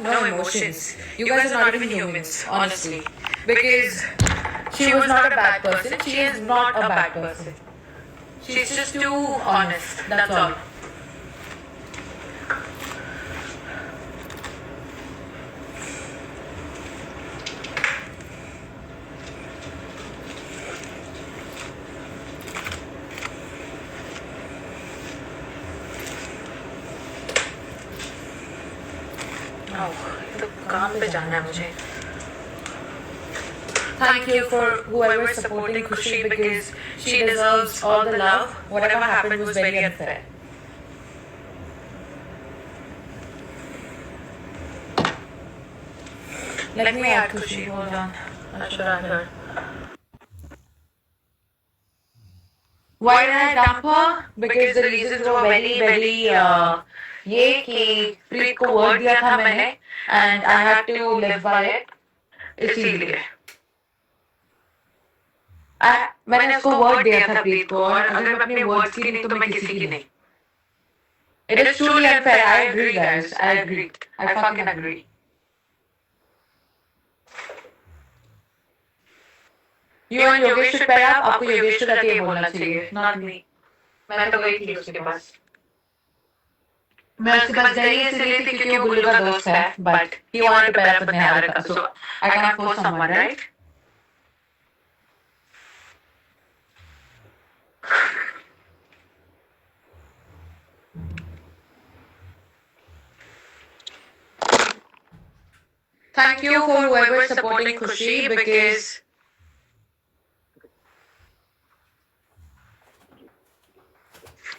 no emotions. You guys are not even humans, honestly. Because she was not a bad person. She is not a bad person. She's just too honest. That's all. तो काम पे जाना है मुझे. Thank you for whoever is supporting Khushi because she deserves all the love. Whatever happened was very unfair. Let me add Khushi. Hold on. I should add her. Why did I dump her? Because the reasons were very ये कि प्रीत को word दिया था मैंने and I had to live by it. इसीलिए मैंने उसको word दिया था प्रीत को और अगर मैं अपने words की नहीं तो मैं किसी की नहीं. It is truly unfair. I agree, guys. I agree. I fucking agree. You and Yogesh should pair up. आपको योगेश के साथ ये बोलना चाहिए, not me. मैं तो गई थी उसके पास. मैं उसके पास गई इसलिए थी क्योंकि वो गुल्लू का दोस्त है, but he wanted to pair up with Niharika, so I can't force someone, right? Thank you for whoever is supporting Khushi because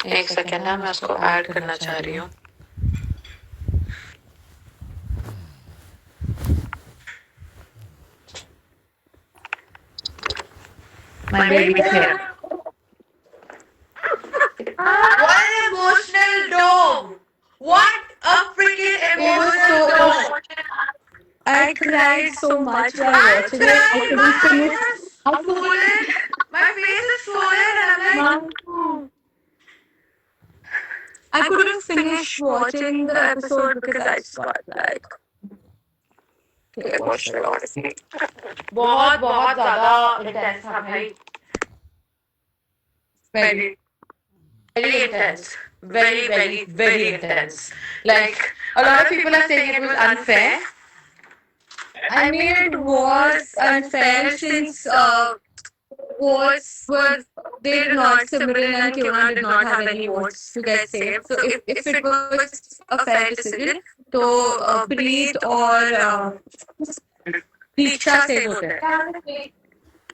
एक सेकेंड ना मैं उसको ऐड करना चाह रही हूँ. My baby is here. What an emotional dog! What a freaking emotional dog! I cried so much while watching it. I couldn't finish. I'm swollen. My face is swollen and I'm like, I couldn't finish watching the episode because I just got like emotional, honestly. बहुत बहुत ज़्यादा intense था भाई. Very intense. Very intense. Like a lot of people are saying it was unfair. I mean, it was unfair since votes were they did not. Simran and Kiona did not have any votes to get saved. So if it was a fair decision, तो Preet और Deeksha save होते.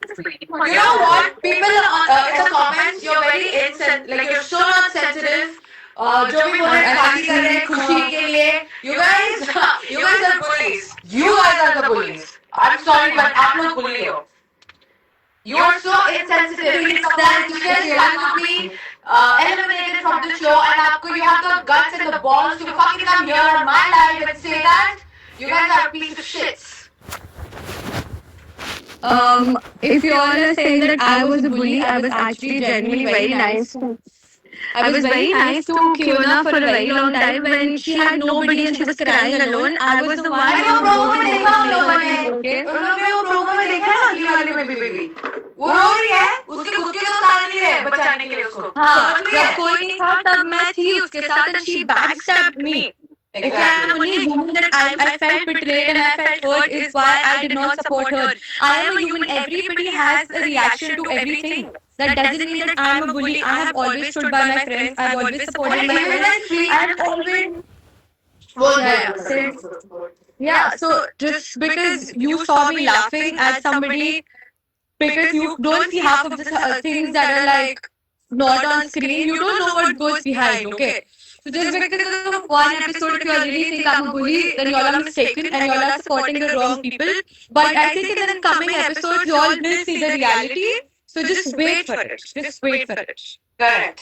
You know what? People in the comments, you're very like you're so not sensitive. जो भी बोल रहे हैं party कर रहे हैं खुशी के लिए. You guys are bullies. You guys are the bullies. I'm sorry, but आप लोग bully हो. You are so insensitive that because you have to be eliminated from the show and आपको you have the guts and the balls to fucking come here on my live and say that. You guys are a piece of shits. If you all are saying that I was a bully, I was actually genuinely very nice. I was very nice to Kiona for a very long time when she had nobody and she was crying alone. I was the one वो promo में देखा उन लोगों ने. Okay. उन लोगों ने वो promo में देखा ना अगली वाली में भी बेबी. वो रो रही है. उसके खुद के दोस्त आ नहीं रहे बचाने के लिए उसको. हाँ. जब कोई नहीं था तब मैं थी उसके साथ and she backstabbed me. If I am only a human that I felt betrayed and I felt hurt is why I did not support her. I am a human. Everybody has a reaction to everything. That doesn't mean that I am a bully. I have always stood by my friends. I have always supported my friends. I have always. Yeah. So just because you saw me laughing at somebody, because you don't see half of the things that are like not on screen, you don't know what goes behind. Okay. So just because of one episode, if you already think I'm a bully, then you all are mistaken and you all are supporting the wrong people. But I think in the coming episodes, you all will see the reality. So just wait for it. Just wait for it. Correct.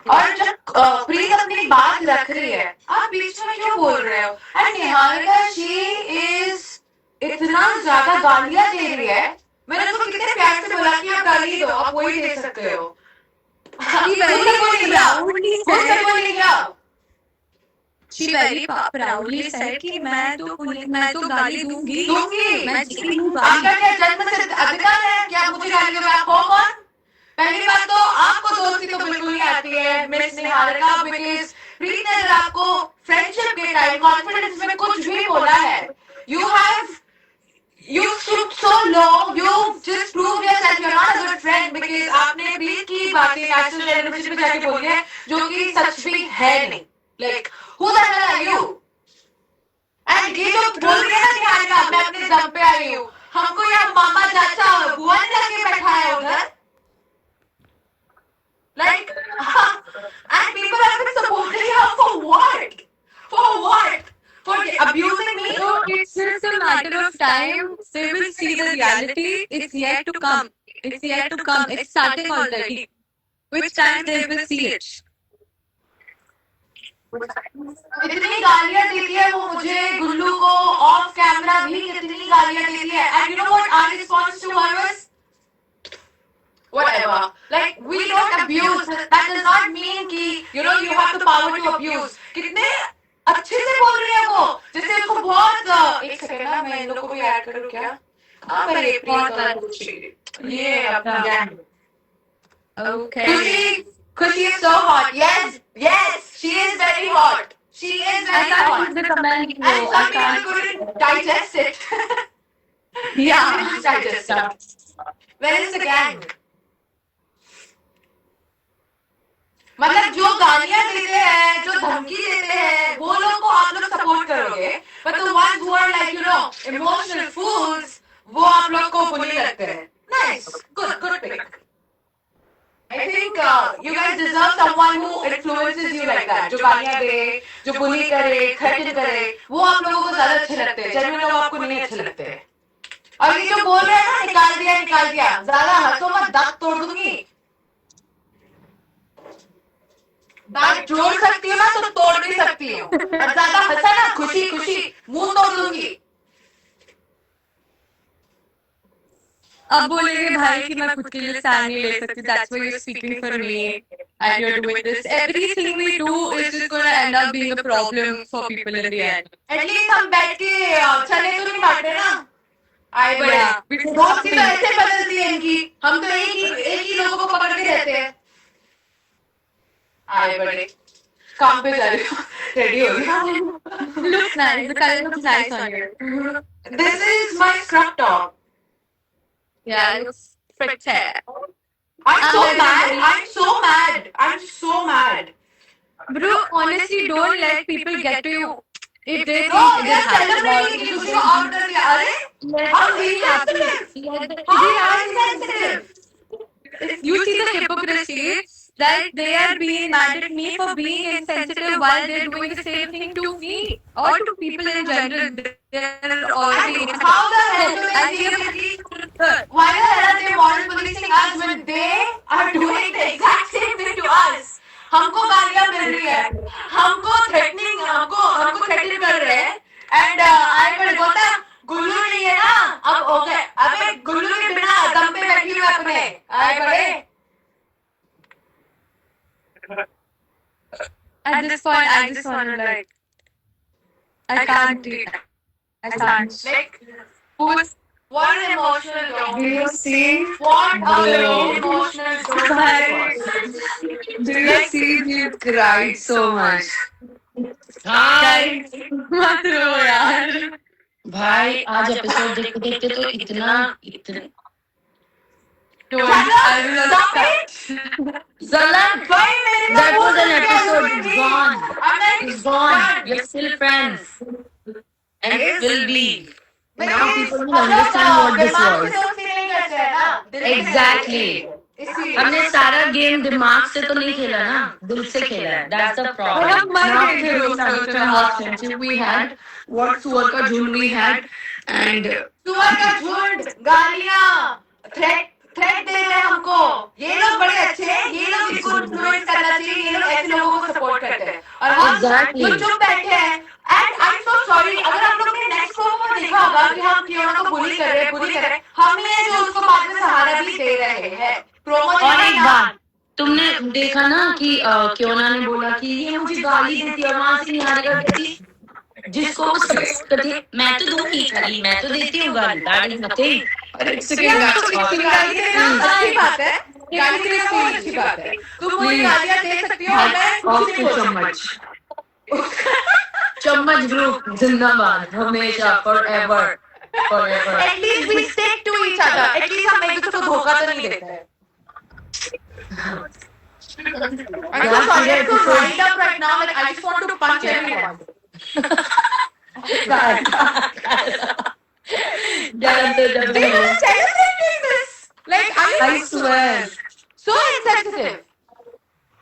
और जब प्रीत अपनी बात रख रही है, आप बीच में क्यों बोल रहे हो? And निहारिका, she is इतना ज़्यादा गालियाँ दे रही है. मैंने उसको कितने प्यार से बोला कि आप गाली दो, आप वही दे सकते हो. He very loudly said. she very proudly said कि मैं तो गाली दूंगी मैं जीती हूँ गाली आपका क्या जन्म सिद्ध अधिकार है कि आप मुझे गाली दोगे? आप हो कौन? पहली बात तो आपको दोस्ती तो बिल्कुल नहीं आती है मिस निहारिका, बिकॉज प्रीत ने अगर आपको फ्रेंडशिप के टाइम कॉन्फिडेंस में कुछ भी बोला है, you stooped so low, you just proved yourself you're not a good friend because आपने प्रीत की बातें नेशनल टेलीविजन पे जाके बोली है जो कि सच भी है नहीं. Like who the hell are you? And ये जो बोल रही है ना निहारिका मैं अपने दम पे आई हूँ, हमको यहाँ मामा चाचा बुआ ने लाके बैठाया है उधर. Like and people have been supporting her for what? For what? For abusing me? So it's just a matter of time. They will see the reality. It's yet to come. It's yet to come. It's starting already. Which time they will see it. इतनी गालियां देती है वो मुझे, गुल्लू को of camera भी कितनी गालियां देती है. And you know what our response to her was? Whatever. Like we don't abuse. That does not mean कि you know you have the power to abuse. कितने अच्छे से बोल रही है वो, जैसे उसको बहुत एक सेकंड ना मैं इन लोगों को भी ऐड करूँ क्या? हाँ मैं ये अपना gang. Okay. Kushi is so hot. Yes, she is very hot. She is I very can't hot. read the comment And below. some I can't. people couldn't digest it. Yeah. Couldn't digest it. Where is the gang? मतलब जो गालियां देते हैं, जो धमकी देते हैं, वो लोग को आप लोग सपोर्ट करोगे, but the ones who are like you know emotional fools, वो आप लोग को बुली लगते हैं. Nice, good pick. I think you guys deserve someone who influences you like that. जो गालियां दे, जो बुली करे, थ्रेटन करे, वो आप लोगों को ज्यादा अच्छे लगते हैं. जेन्युइन लोग आपको नहीं अच्छे लगते हैं. और ये जो बोल रहे हैं ना निकाल दिया, ज्यादा हंसो मत, दांत तोड़ दूंगी. दांत जोड़ सकती हूँ ना तो तोड़ भी सकती हूँ. और ज्यादा हंसा ना खुशी मुंह तोड़ दूंगी. अब बोलेंगे भाई कि मैं खुद के लिए stand नहीं ले सकती. That's why you're speaking for me and you're doing this. Everything we do is just going to end up being a problem for people in the end. At least हम बैठ के चने तो नहीं बांट रहे ना. आए बड़े Yeah. दोस्ती तो ऐसे बदलती है इनकी. हम तो एक ही लोगों को पकड़ के रहते हैं. आए बड़े काम पे जा रही हूँ, रेडी हो गई. Looks nice. The color looks nice on you. This is my scrub top. Yeah, it looks pretty. I'm so mad. Bro, honestly, don't let people get to you. If they No, think we they're are happy celebrating कि किसी को out कर दिया. अरे let how them be insensitive. happy. How insensitive. You see the hypocrisy that they are being mad at me for being insensitive while they're doing the same thing to me or to people in general. They're already And how the hell do I they see think why the hell are they moral policing us when they are doing the exact same thing to us? हमको गालियां मिल रही है, हमको threatening कर रहे हैं. And I बड़े बोलता गुल्लू नहीं है ना अब हो गए. अबे गुल्लू के बिना दम पे बैठी हूँ अपने. आए बड़े at this point I just want to like I can't do that. I can't. like who's what an emotional dog. Do you see? What a Bro. emotional dog. Do you see? You cried so much. हाय मत रो यार. भाई आज episode देखते देखते तो इतना Don't. I will not Stop stop. it. Zalan, भाई मेरे को that was बोल an रहे episode. हैं, It's gone. I'm like, It's gone. We're still friends, and it will be. Now people will understand what this दिमाग से was. दोस्ती नहीं करते हैं ना. दिल से Exactly. इसीलिए. हमने सारा गेम दिमाग से तो नहीं खेला ना, दिल से खेला है. That's the problem. हम मर Now गए थे people rose will understand what friendship we had, what सुअर का झुंड we had, and सुअर का झुंड, गालियां, थ्रेट दे रहे हैं हमको. ये लोग बड़े अच्छे हैं, ये लोग इसको इन्फ्लुएंस करना चाहिए, ये लोग ऐसे लोगों को सपोर्ट करते हैं. और हम Exactly. जो चुप बैठे हैं. And I am so sorry, अगर आप लोग ने नेक्स्ट प्रोमो में देखा होगा कि हम किरणों को बुली कर रहे हैं, हम ही हैं जो उसको बाद में सहारा भी दे रहे हैं. प्रोमो और एक बात, तुमने देखा ना कि क्योना ने बोला कि ये मुझे गाली देती है और वहां से निहारिका कहती जिसको वो सपोर्ट करती है मैं तो दूंगी गाली, मैं तो देती हूँ गाली, दैट इज नथिंग। गाली देना अच्छी बात है, गाली देना बहुत अच्छी बात है, तुम मुझे गालियां दे सकती हो और मैं कुछ नहीं बोल चम्मच चम्मच ग्रुप जिंदाबाद हमेशा forever forever. At least we stick to each other, at least हम एक दूसरे को धोखा तो नहीं देते हैं। I'm so sorry, I'm so riled up right now, like I just want to punch everyone. Do you understand doing this? Like, are you? I swear. So insensitive.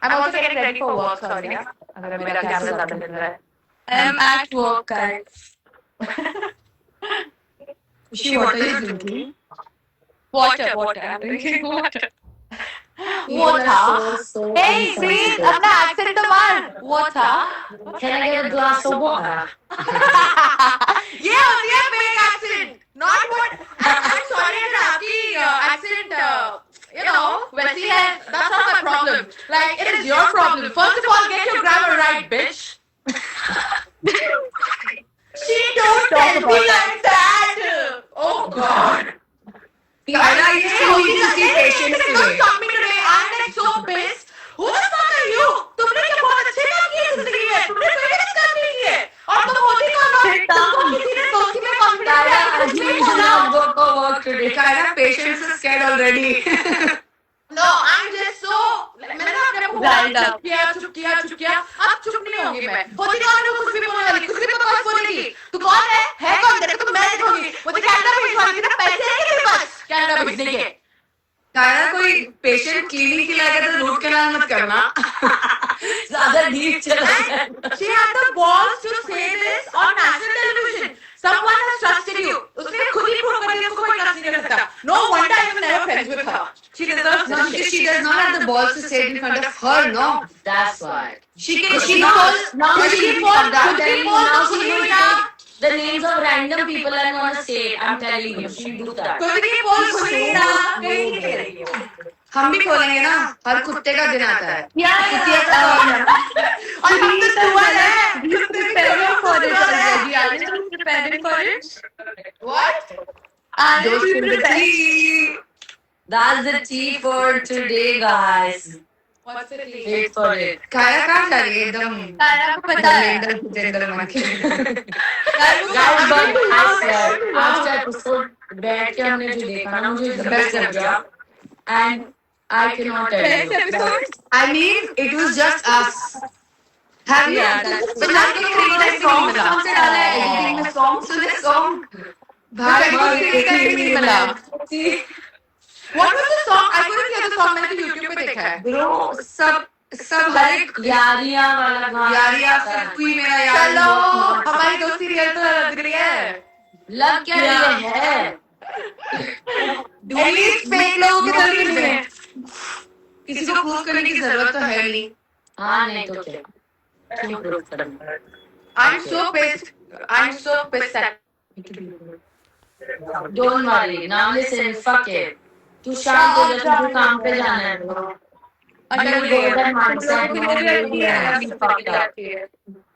I'm also getting ready for work, sorry. Yeah? अगर मेरा camera ज़्यादा मिल रहा है. I'm at work, guys. She, what are you drinking? Water. I'm drinking water. Water. Hey, please, अपना accent तो मार. Water. Can I get a glass of water? ये होती है fake accent, not what. I'm sorry अगर आपकी accent, you know, वैसी है. That's not my problem. Like it is your problem. First of all, get your grammar right, bitch. She don't tell me like that. Oh God. Kaira, you still need to see patience Don't today. stop me today. I'm like so pissed. Who the fuck are you? तुमने क्या बहुत अच्छे काम किए जिंदगी में? तुमने famous काम नहीं किए और तुम होती कौन हो? तुमको किसी ने दोस्ती में कॉन्फिडेंस दिया तो तुम भी बोला. go for work today. Kaira, patience is scared already. No, I'm just so. मैंने ना अपने को Riled up. चुप किया. अब चुप नहीं होंगी मैं. होती कौन है कुछ भी बोलने वाली, कुछ भी बकवास बोलेगी. तू कौन है कौन तेरे को तो मैं देखूंगी. मुझे कनाडा भेजवा दी ना, पैसे है कि मेरे पास कनाडा भेजने के. कायरा कोई पेशेंट क्लिनिक के लाएगा तो रूट कैनाल मत करना. ज्यादा डीप चला जाए. She had the balls to say this on national television. Someone has trusted you. उसने खुद ही prove कर दिया उसको कोई trust नहीं कर सकता. No wonder I was never friends with her. She deserves No, this because shit. she does not have the balls to say it in front of her, no? That's why. She can, Could she she knows. poll- Now could she she can poll- come down could she telling you, poll now the she will Khulina? take the names of random people and want to say it. I'm telling you, she'll do that. खुद की पोल खुली ना कहीं नहीं दे रही हो. हम भी खोलेंगे ना, हर कुत्ते का दिन आता है. और हम तो दुआर है. Preparing for it already. Are you preparing for it? What? Are Those you are the preparing? tea. That's the tea for today, guys. What's the tea? Wait for it. काया कहाँ जा रही है एकदम? कायरा को पता है. जेंडर मन के. Guys, but I swear, आज का episode बैठ के हमने जो देखा ना, मुझे the best लगा. And I cannot tell Best you. episode? I mean, it was just us. Have you? Yeah, that's So now you can read song से डाला है editing में song. So this song. भाई नहीं मिला. What was the song? I couldn't hear the song. मैंने तो YouTube पे देखा है. Bro, सब हर एक यारियां वाला गाना. यारियां सिर्फ कोई मेरा यार. चलो हमारी दोस्ती रियल तो लग रही है. लग क्या रही है? At least fake लोगों की तरह नहीं है. किसी को प्रूव करने की जरूरत तो है नहीं. हाँ नहीं तो क्या? क्यों प्रूव करना? I'm so pissed. I'm so pissed at. Don't worry. Now listen, fuck it. तू शांत हो जा, तुझे काम पे जाना है bro. You will go that mindset, no, you will be fucked up.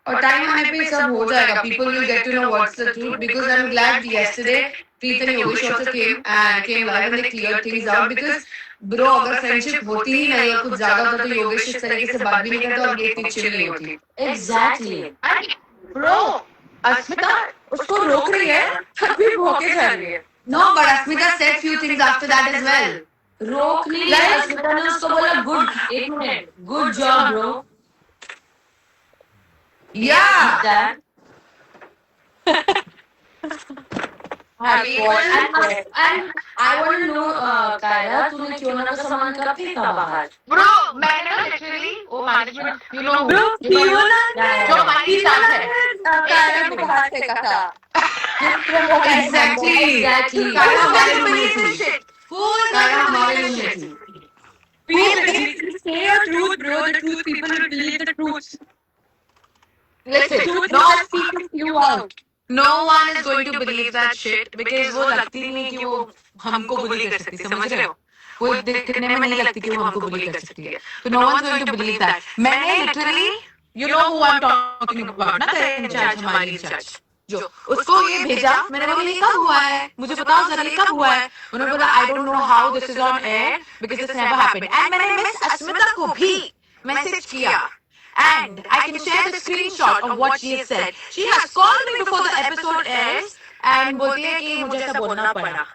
और टाइम आने पे सब हो जाएगा. People will get to know what's the truth because I'm glad yesterday Preet and Yogesh also came live and they cleared things out because bro अगर friendship होती ही नहीं और कुछ ज्यादा होता तो योगेश इस तरीके से बात भी नहीं करता और ये इतनी chill नहीं होती. Exactly. Bro, अस्मिता उसको रोक रही है, तभी भौंके जा रही है. No, but Asmita said few things after that as well. रोक नहीं रही. अस्मिता ने उसको बोला good. एक minute. Good job, bro. Yeah. That. Happy And I want to know, Kaira, तूने क्यों ना का सामान कब फेंका बाहर? Bro, मैंने ना literally वो management, you know, Bro, Fiona जो हमारी साथ है. कायरा को बाहर फेंका था. Exactly. Kaira hमारे रूम में थी. Kaira हमारे रूम में थी. Please say your truth, bro. The truth, people will believe the truth. Listen, Truth no, will speak you out. no one is going to believe that shit because वो लगती नहीं कि वो हमको बुली कर सकती, समझ रहे हो? वो दिखने में नहीं लगती कि वो हमको बुली कर सकती है. So no one's going to believe that. मैंने literally, you know who I'm talking about, ना तेरे इंचार्ज, हमारी इंचार्ज, जो उसको ये भेजा. मैंने बोला ये कब हुआ है, मुझे बताओ जरा ये कब हुआ है. उन्होंने बोला I don't know how this is on air because this never happened. And मैंने मिस अस्मिता को भी मैसेज किया. And I can share the screenshot of what she has said. She has called me before the episode airs and बोलती है कि मुझे ऐसा बोलना पड़ा.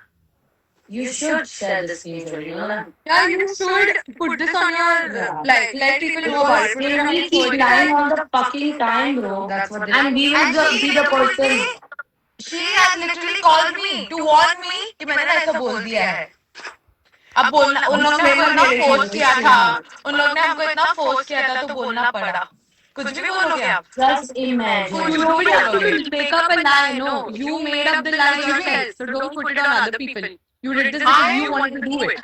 You should share this screenshot, you know that? Yeah, you should put this on your like let people know about it. We're only keep lying on the fucking time, bro. That's what they And we will be the person. She has literally called me to warn me कि मैंने ना ऐसा बोल दिया है. अब बोलना, उन लोगों ने हमको इतना फोर्स किया था, उन लोगों ने हमको इतना फोर्स किया था तो बोलना पड़ा. कुछ भी बोलोगे आप. Just imagine. You don't have to make up a lie. No, you made up the lie yourself. So don't put it on other people. You did this because you wanted to do it.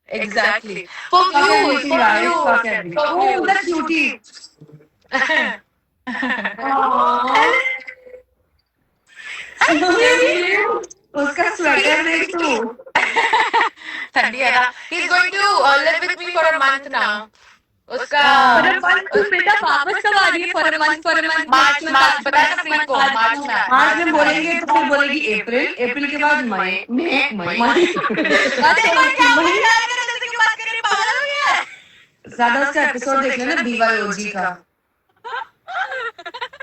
Exactly. For views, for views, for Oh, views. the cutie. उसका sweater देख तू. ठंडी है ना. He's going to live with me for a month now. उसका For a month, तू बेटा वापस कब आ रही है? For a month, for a month. मार्च पता है ना फ्री को मार्च में. मार्च में बोलेंगे तो फिर बोलेगी अप्रैल, अप्रैल के बाद मई, मई ज्यादा उसका एपिसोड देख लेना BYOG का.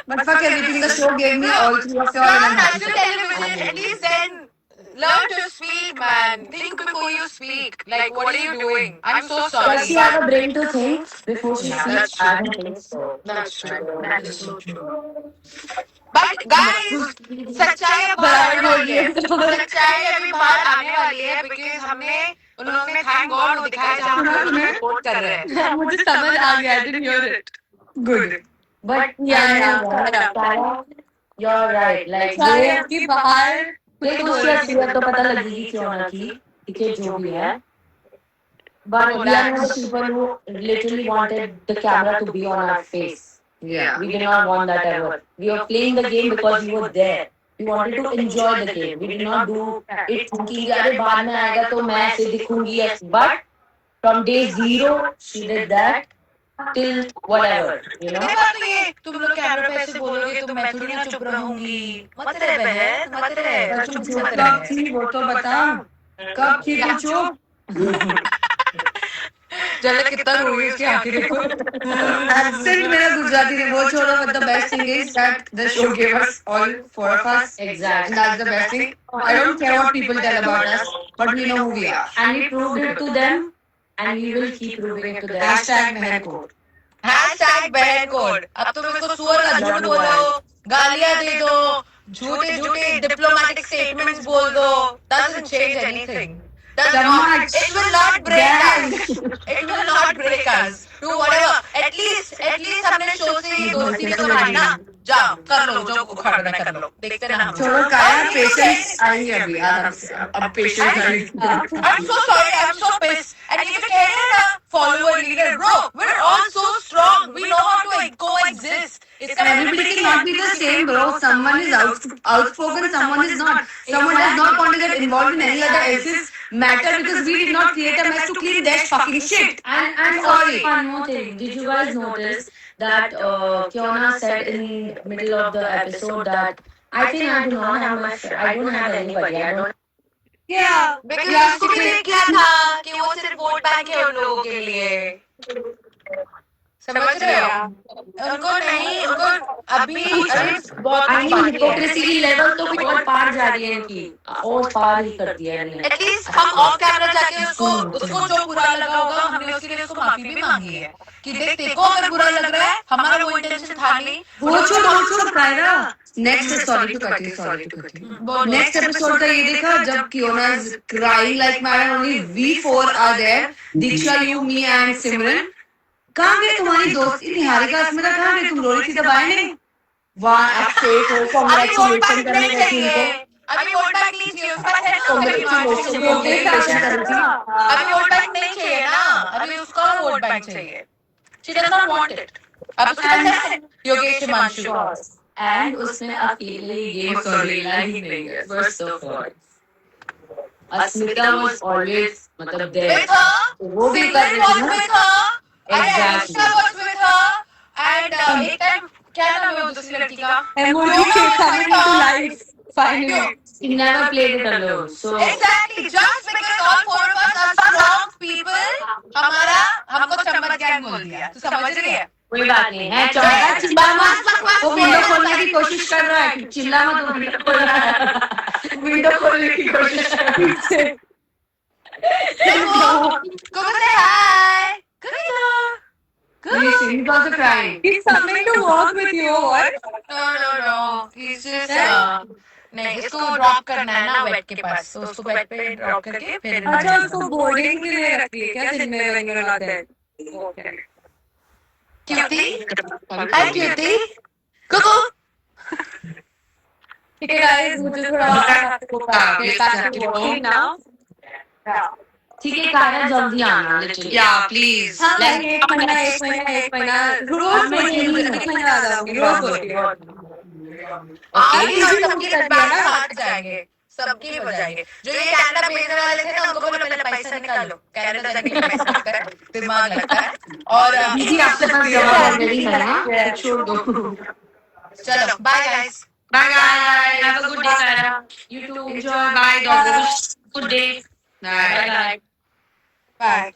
But fuck everything, the show gave me all three of your National television, at least then learn to speak, man. Think before you speak. Like, what are you doing? I'm so Does sorry. she have a brain to think before she That's speaks? true. I don't think so. That's true. That is so true. But guys, सच्चाई अब बाहर हो रही है. सच्चाई अभी बाहर आने वाली है because हमने उन लोगों ने thank God वो दिखाया जहाँ हम लोग रिपोर्ट कर रहे हैं. मुझे समझ आ गया. I didn't hear it. good. But Tara, you're right. Like, सारे वो आपकी बाहर देख उसकी असलियत तो पता लगेगी क्यों ना की, ठीक है जो भी है. But we are not the people who literally wanted the camera to be on our face. Yeah. We did not want that ever. We were playing the game because we were there. We wanted to enjoy the game. We did not do it thinking अरे बाद में आएगा तो मैं ऐसे दिखूंगी. But from day zero, she did that till whatever, you know. मेरी बात तो ये, तुम लोग कैमरा पे ऐसे बोलोगे तो मैं थोड़ी ना चुप रहूंगी. मत रहे बहन, मत रहे. चुप मत कब रहे. थी वो तो बता, कब थी तू चुप. जल्द कितना रोई उसकी आंखें देखो. Accent मेरा गुजराती है वो छोड़ो, but the best thing is that the show gave us all four of us. Exactly. And that's the best thing. I don't care what people tell about us, but we know who we are. And we proved it to them, and we will keep proving it to them. Hashtag बहन code. Hashtag बहन code. अब तुम इसको सुअर का झूठ बोलो, गालियां दे दो, झूठे झूठे डिप्लोमेटिक स्टेटमेंट्स बोल दो. Doesn't change anything. Does not. It will not break us. It will not break us. Do whatever. At least हमने शो से ये दोस्ती भी तो लाई ना. जाओ कर लो जो उखाड़ना कर लो. देखते ना हम. छोड़ो काया, पेशेंस आएंगे अभी आराम से. अब पेशेंस आएंगे. I'm so sorry. I'm so pissed. And if you can't follower leader, bro, we're all so strong. We know how to coexist. Everybody cannot be the same, bro. Someone is outspoken, someone is not. Someone does not want to get involved in any other else's matter because we did not create a mess to clean their fucking shit. And Sorry. one more thing. Did you guys notice that Kiona said in middle of the episode that I think I do not have my friend. I don't have anybody. I don't. Yeah. Because उसको भी देख क्या था कि वो सिर्फ vote bank है उन लोगों के लिए. समझ रहे हो? उनको नहीं, उनको अभी बहुत I mean, बाकी है. hypocrisy की level तो कुछ और पार जा रही है इनकी. और पार ही कर दिया इन्हें. एटलीस्ट हम ऑफ कैमरा जाके उसको जो बुरा लगा होगा हमने उसके लिए उसको माफी भी मांगी है कि देख देखो अगर बुरा लग रहा है हमारा वो इंटेंशन था नहीं. वो छोड़ Kiara. Next, sorry to cut you. Next episode का ये देखा जब Kiona is crying like mad and only we four are there. Diksha, you, me and Simran. कहाँ गए तुम्हारी दोस्ती? निहारिका, अस्मिता कहाँ गए? तुम रो रही थी दबाए नहीं? वाह, अब फेक हो. अभी वोट Congratulations बैंक करने नहीं गई थी चाहिए. उनको. अभी वोट बैंक नहीं चाहिए. उसके पास है ना Congratulations कर रही थी. अभी वोट बैंक नहीं चाहिए ना. अभी उसका वोट बैंक चाहिए. She does not want it. अब उसके पास है योगेश हिमांशु. And उसने अकेले ये storyline ही नहीं है. First of all. Asmita was always मतलब there. with her. वो भी कर Simran रही was थी ना. with her. And Exactly. Anushka was with her. And एक time क्या नाम है वो दूसरी लड़की का? MOD Fiona was coming with into her. life finally. She never played it alone. So Exactly. Just because all four of us are strong people, हमको चम्मच गैंग बोल दिया. तू समझ रही है? कोई बात नहीं है. चौड़ा चिल्ला मत. वो विंडो खोलने की कोशिश कर रहा है. चिल्ला मत. वो विंडो खोल रहा है. विंडो खोलने की कोशिश कर रहा है. Coco say hi. Coco. He's also crying. He's coming to walk with you. What? No. He's just नहीं इसको ड्रॉप करना है ना वेट के पास तो उसको वेट पे ड्रॉप करके फिर अच्छा उसको बोर्डिंग के लिए रखती है क्या दिन में when you're not there? Okay. Cutie hi cutie कुकू ठीक है guys मुझे थोड़ा मेरे पास जाके walking now. ठीक है कायरा जल्दी आना. Literally. Yeah, please. हाँ मैं एक महीना रोज बोलती हूँ एक महीना आ जाऊंगी रोज बोलती हूँ. आपकी और सबकी बैग हाथ जाएंगे सबकी हो जाएंगे जो ये कनाडा भेजने वाले थे ना उनको बोलो पहले पैसा निकालो कनाडा जाने के लिए पैसा लगता है दिमाग लगता है और दीदी आपके पास जवाब ऑलरेडी है ना. छोड़ दो. चलो bye guys Bye guys. Have a good day Kaira. You too. Enjoy. Bye. God bless. Good day. Bye. Bye bye. Bye